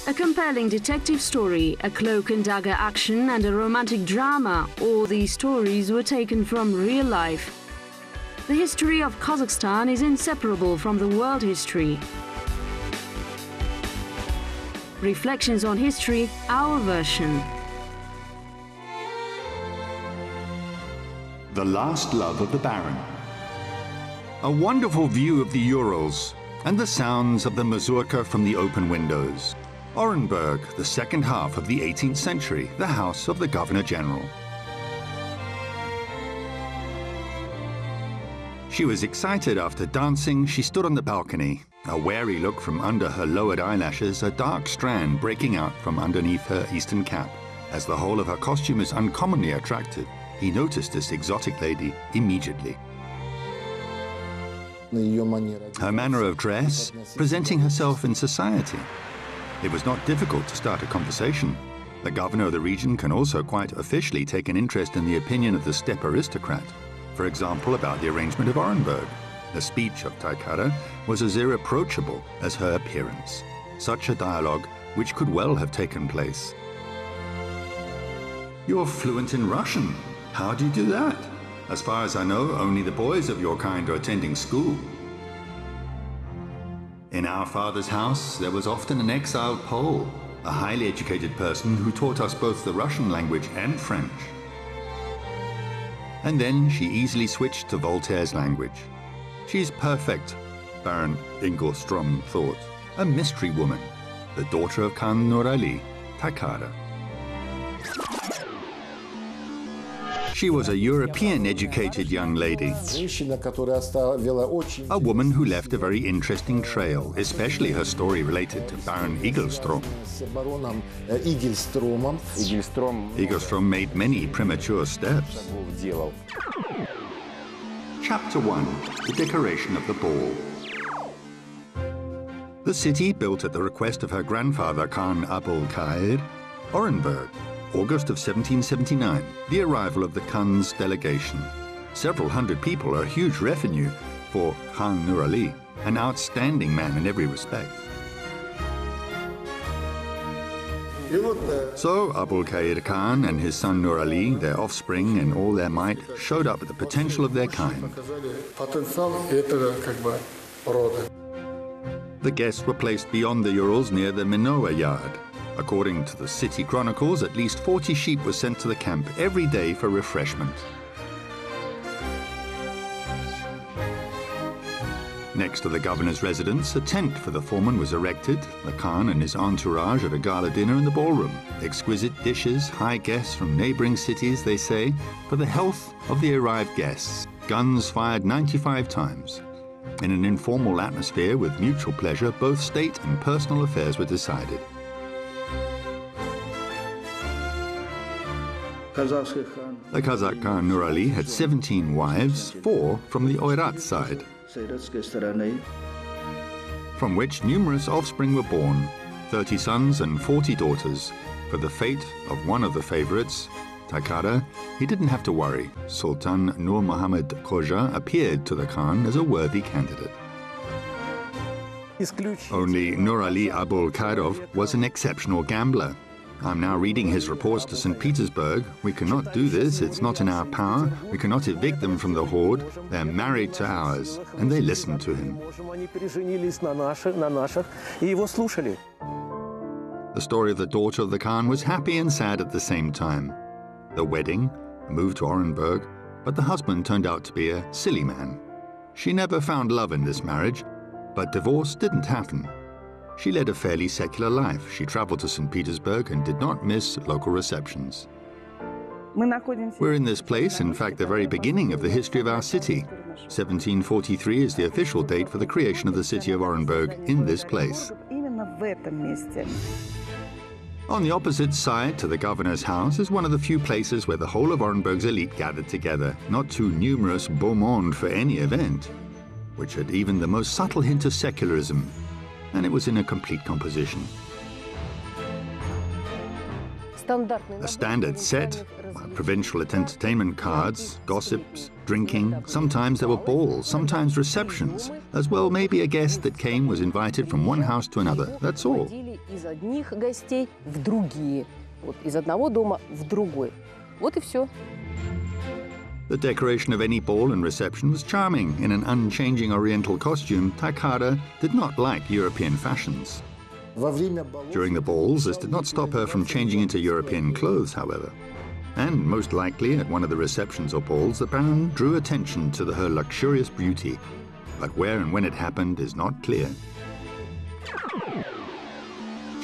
A compelling detective story, a cloak and dagger action, and a romantic drama, all these stories were taken from real life. The history of Kazakhstan is inseparable from the world history. Reflections on history, our version. The Last Love of the Baron. A wonderful view of the Urals and the sounds of the mazurka from the open windows. Orenburg, the second half of the 18th century, the house of the Governor-General. She was excited after dancing. She stood on the balcony, a wary look from under her lowered eyelashes, a dark strand breaking out from underneath her eastern cap. As the whole of her costume is uncommonly attractive, he noticed this exotic lady immediately. Her manner of dress, presenting herself in society. It was not difficult to start a conversation. The governor of the region can also quite officially take an interest in the opinion of the steppe aristocrat. For example, about the arrangement of Orenburg. The speech of Takata was as irreproachable as her appearance. Such a dialogue which could well have taken place. You're fluent in Russian. How do you do that? As far as I know, only the boys of your kind are attending school. In our father's house, there was often an exiled Pole, a highly educated person who taught us both the Russian language and French. And then she easily switched to Voltaire's language. She's perfect, Baron Ingolstrom thought. A mystery woman, the daughter of Khan Nur Ali, Takata. She was a European-educated young lady, a woman who left a very interesting trail, especially her story related to Baron Ingolstrom. Ingolstrom made many premature steps. Chapter 1. The decoration of the ball. The city built at the request of her grandfather Khan Abul-Qair, Orenburg. August of 1779, the arrival of the Khan's delegation. Several hundred people, a huge revenue for Khan Nur Ali, an outstanding man in every respect. So Abul-Qair Khan and his son Nur Ali, their offspring in all their might, showed up at the potential of their kind. The guests were placed beyond the Urals near the Minowa yard. According to the city chronicles, at least 40 sheep were sent to the camp every day for refreshment. Next to the governor's residence, a tent for the foreman was erected, the Khan and his entourage at a gala dinner in the ballroom. Exquisite dishes, high guests from neighboring cities, they say, for the health of the arrived guests. Guns fired 95 times. In an informal atmosphere with mutual pleasure, both state and personal affairs were decided. The Kazakh Khan Nur Ali had 17 wives, 4 from the Oirat side, from which numerous offspring were born, 30 sons and 40 daughters. For the fate of one of the favorites, Takata, he didn't have to worry. Sultan Nur Muhammad Khoja appeared to the Khan as a worthy candidate. Only Nur Ali Abul-Qairov was an exceptional gambler. I'm now reading his reports to St. Petersburg. We cannot do this, it's not in our power. We cannot evict them from the horde. They're married to ours, and they listen to him. The story of the daughter of the Khan was happy and sad at the same time. The wedding, a move to Orenburg, but the husband turned out to be a silly man. She never found love in this marriage, but divorce didn't happen. She led a fairly secular life. She traveled to St. Petersburg and did not miss local receptions. We're in this place, in fact, the very beginning of the history of our city. 1743 is the official date for the creation of the city of Orenburg in this place. On the opposite side to the governor's house is one of the few places where the whole of Orenburg's elite gathered together, not too numerous beau monde for any event, which had even the most subtle hint of secularism, and it was in a complete composition. A standard set, provincial entertainment cards, gossips, drinking. Sometimes there were balls, sometimes receptions. As well, maybe a guest that came was invited from one house to another, that's all. из одних гостей в другие. Вот из одного дома в другой. Вот и все. The decoration of any ball and reception was charming. In an unchanging Oriental costume, Takata did not like European fashions. During the balls, this did not stop her from changing into European clothes, however. And most likely, at one of the receptions or balls, the Baron drew attention to her luxurious beauty. But where and when it happened is not clear.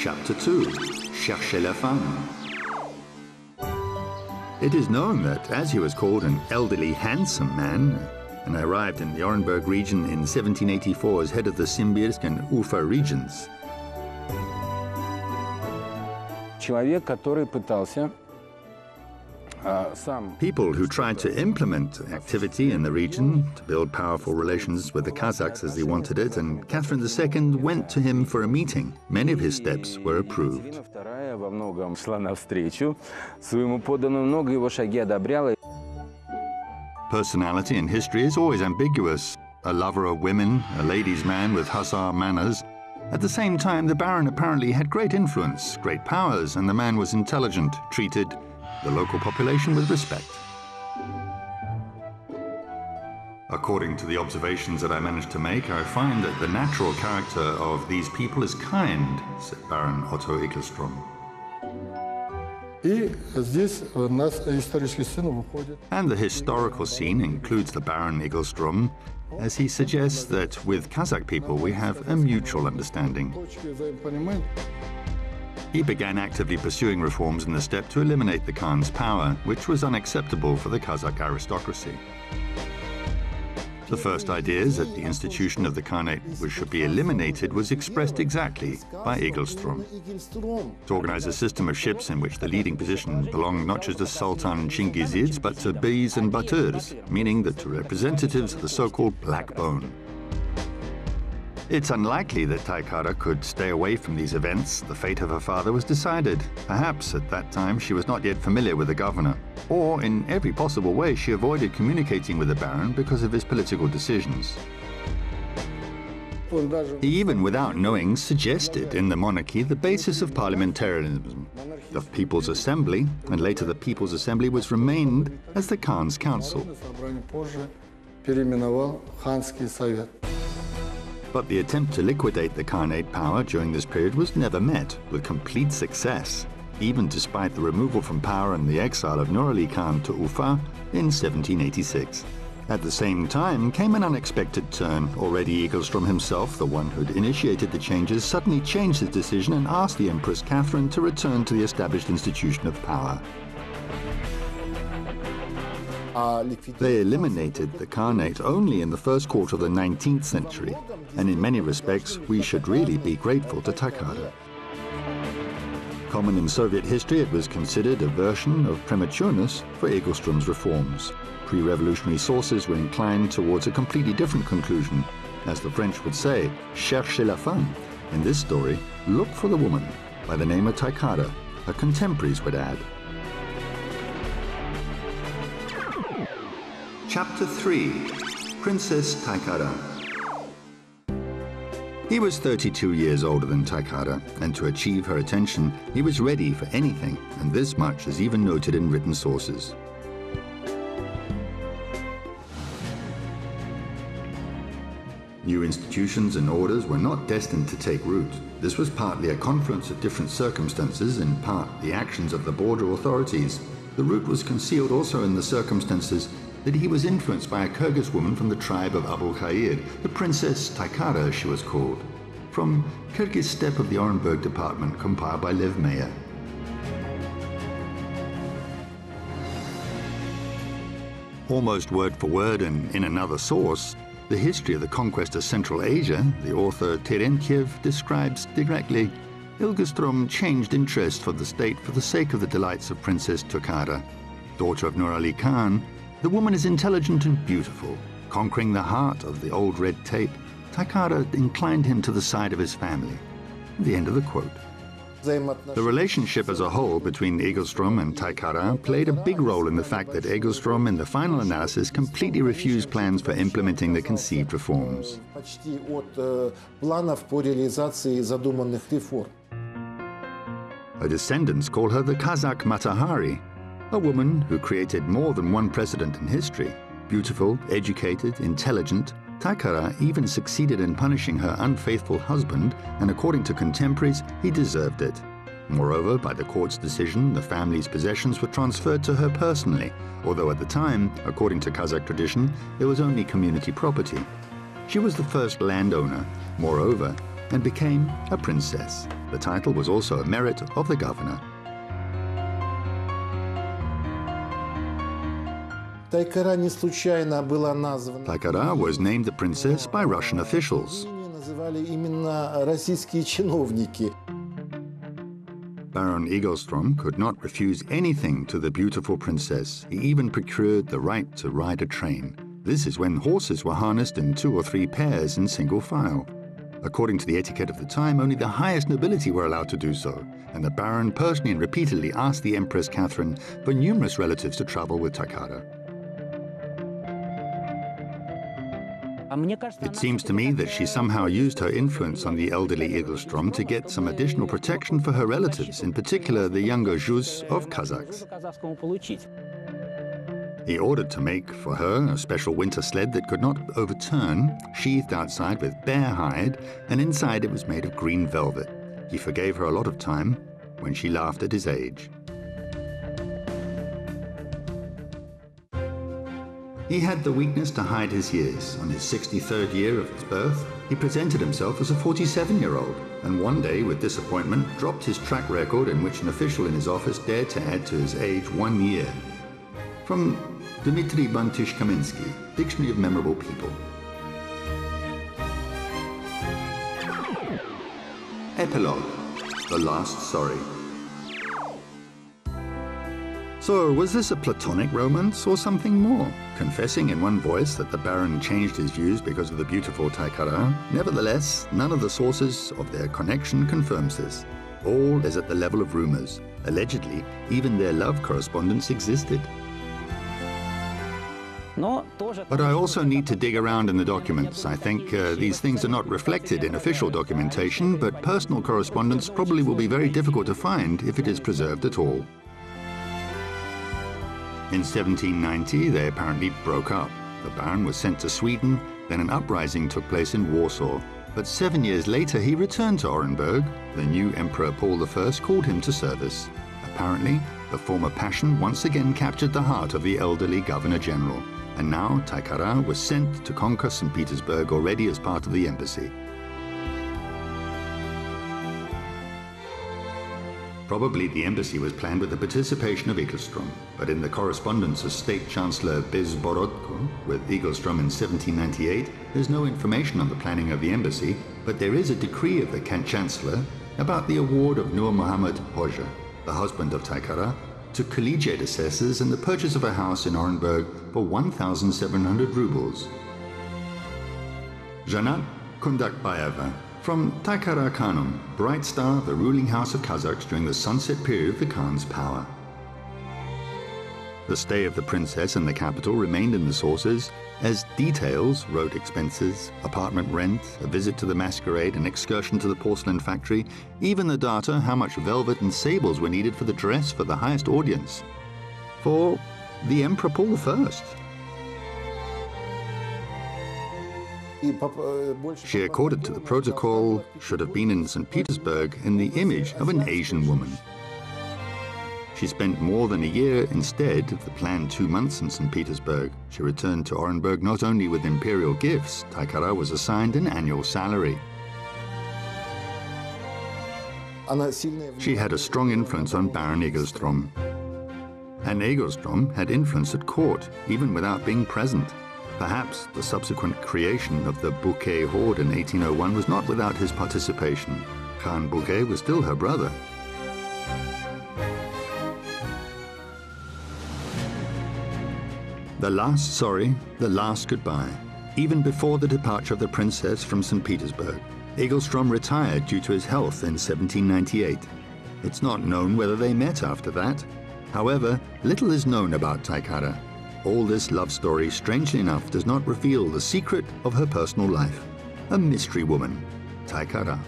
Chapter 2. Cherchez la femme. It is known that, as he was called an elderly, handsome man, and arrived in the Orenburg region in 1784 as head of the Simbirsk and Ufa regions. Человек, который пытался People who tried to implement activity in the region to build powerful relations with the Kazakhs as they wanted it, and Catherine II went to him for a meeting. Many of his steps were approved. во многом шла навстречу своему подданному, много его шаги одобряла. Personality in history is always ambiguous. A lover of women, a ladies' man with hussar manners. At the same time, the Baron apparently had great influence, great powers, and the man was intelligent, treated the local population with respect. According to the observations that I managed to make, I find that the natural character of these people is kind, said Baron Otto Egelstrom. And the historical scene includes the Baron Egelstrom, as he suggests that with Kazakh people we have a mutual understanding. He began actively pursuing reforms in the steppe to eliminate the Khan's power, which was unacceptable for the Kazakh aristocracy. The first ideas that the institution of the Khanate should be eliminated was expressed exactly by Egelstrom. To organize a system of ships in which the leading position belonged not just to Sultan Chingizids, but to beys and baturs, meaning that to representatives of the so-called Black Bone. It's unlikely that Takata could stay away from these events. The fate of her father was decided. Perhaps at that time she was not yet familiar with the governor. Or in every possible way she avoided communicating with the Baron because of his political decisions. He even without knowing suggested in the monarchy the basis of parliamentarism, the People's Assembly, and later the People's Assembly was remained as the Khan's Council. But the attempt to liquidate the Khanate power during this period was never met with complete success, even despite the removal from power and the exile of Nur Ali Khan to Ufa in 1786. At the same time came an unexpected turn. Already Egelstrom himself, the one who'd initiated the changes, suddenly changed his decision and asked the Empress Catherine to return to the established institution of power. They eliminated the Khanate only in the first quarter of the 19th century, and in many respects we should really be grateful to Takata. Common in Soviet history, it was considered a version of prematureness for Egelstrom's reforms. Pre-revolutionary sources were inclined towards a completely different conclusion. As the French would say, cherchez la femme. In this story, look for the woman by the name of Takata, her contemporaries would add. Chapter 3. Princess Takata. He was 32 years older than Takata, and to achieve her attention, he was ready for anything, and this much is even noted in written sources. New institutions and orders were not destined to take root. This was partly a confluence of different circumstances, in part the actions of the border authorities. The root was concealed also in the circumstances that he was influenced by a Kyrgyz woman from the tribe of Abu Khair, the Princess Takata as she was called, from Kyrgyz steppe of the Orenburg department, compiled by Lev Meyer. Almost word for word and in another source, the history of the conquest of Central Asia, the author Terentiev describes directly, Egelstrom changed interest for the state for the sake of the delights of Princess Takata. Daughter of Nur Ali Khan, the woman is intelligent and beautiful. Conquering the heart of the old red tape, Takata inclined him to the side of his family. The end of the quote. The relationship as a whole between Egelstrom and Takata played a big role in the fact that Egelstrom, in the final analysis, completely refused plans for implementing the conceived reforms. Her descendants call her the Kazakh Mata Hari, a woman who created more than one president in history. Beautiful, educated, intelligent, Takata even succeeded in punishing her unfaithful husband, and according to contemporaries, he deserved it. Moreover, by the court's decision, the family's possessions were transferred to her personally, although at the time, according to Kazakh tradition, it was only community property. She was the first landowner, moreover, and became a princess. The title was also a merit of the governor. Takata was named the princess by Russian officials. Baron Egelstrom could not refuse anything to the beautiful princess. He even procured the right to ride a train. This is when horses were harnessed in 2 or 3 pairs in single file. According to the etiquette of the time, only the highest nobility were allowed to do so, and the Baron personally and repeatedly asked the Empress Catherine for numerous relatives to travel with Takata. It seems to me that she somehow used her influence on the elderly Egelstrom to get some additional protection for her relatives, in particular the younger Juz of Kazakhs. He ordered to make for her a special winter sled that could not overturn, sheathed outside with bear hide, and inside it was made of green velvet. He forgave her a lot of time when she laughed at his age. He had the weakness to hide his years. On his 63rd year of his birth, he presented himself as a 47-year-old, and one day, with disappointment, dropped his track record in which an official in his office dared to add to his age 1 year. From Dmitry Bantish-Kaminsky, Dictionary of Memorable People. Epilogue, The Last Sorry. So, was this a platonic romance or something more? Confessing in one voice that the Baron changed his views because of the beautiful Takata, nevertheless, none of the sources of their connection confirms this. All is at the level of rumors. Allegedly, even their love correspondence existed. But I also need to dig around in the documents. I think these things are not reflected in official documentation, but personal correspondence probably will be very difficult to find if it is preserved at all. In 1790, they apparently broke up. The Baron was sent to Sweden, then an uprising took place in Warsaw. But 7 years later, he returned to Orenburg. The new Emperor Paul I called him to service. Apparently, the former passion once again captured the heart of the elderly Governor-General. And now Takata was sent to conquer St. Petersburg already as part of the embassy. Probably the embassy was planned with the participation of Egelstrom, but in the correspondence of State Chancellor Bezborodko with Egelstrom in 1798, there's no information on the planning of the embassy, but there is a decree of the Chancellor about the award of Nur Muhammad Hoxha, the husband of Takata, to collegiate assessors and the purchase of a house in Orenburg for 1,700 rubles. Janat Kundakbayeva, from Takara Khanum, Bright Star, the ruling house of Kazakhs during the sunset period of the Khan's power. The stay of the princess in the capital remained in the sources as details, road expenses, apartment rent, a visit to the masquerade, an excursion to the porcelain factory, even the data how much velvet and sables were needed for the dress for the highest audience. For the Emperor Paul I. She, according to the protocol, should have been in St. Petersburg in the image of an Asian woman. She spent more than a year instead of the planned 2 months in St. Petersburg. She returned to Orenburg not only with imperial gifts, Takata was assigned an annual salary. She had a strong influence on Baron Egelstrom. And Egelstrom had influence at court, even without being present. Perhaps the subsequent creation of the Bouquet hoard in 1801 was not without his participation. Khan Bouquet was still her brother. The last sorry, the last goodbye. Even before the departure of the princess from St. Petersburg, Egelstrom retired due to his health in 1798. It's not known whether they met after that. However, little is known about Takata. All this love story, strangely enough, does not reveal the secret of her personal life. A mystery woman, Takata.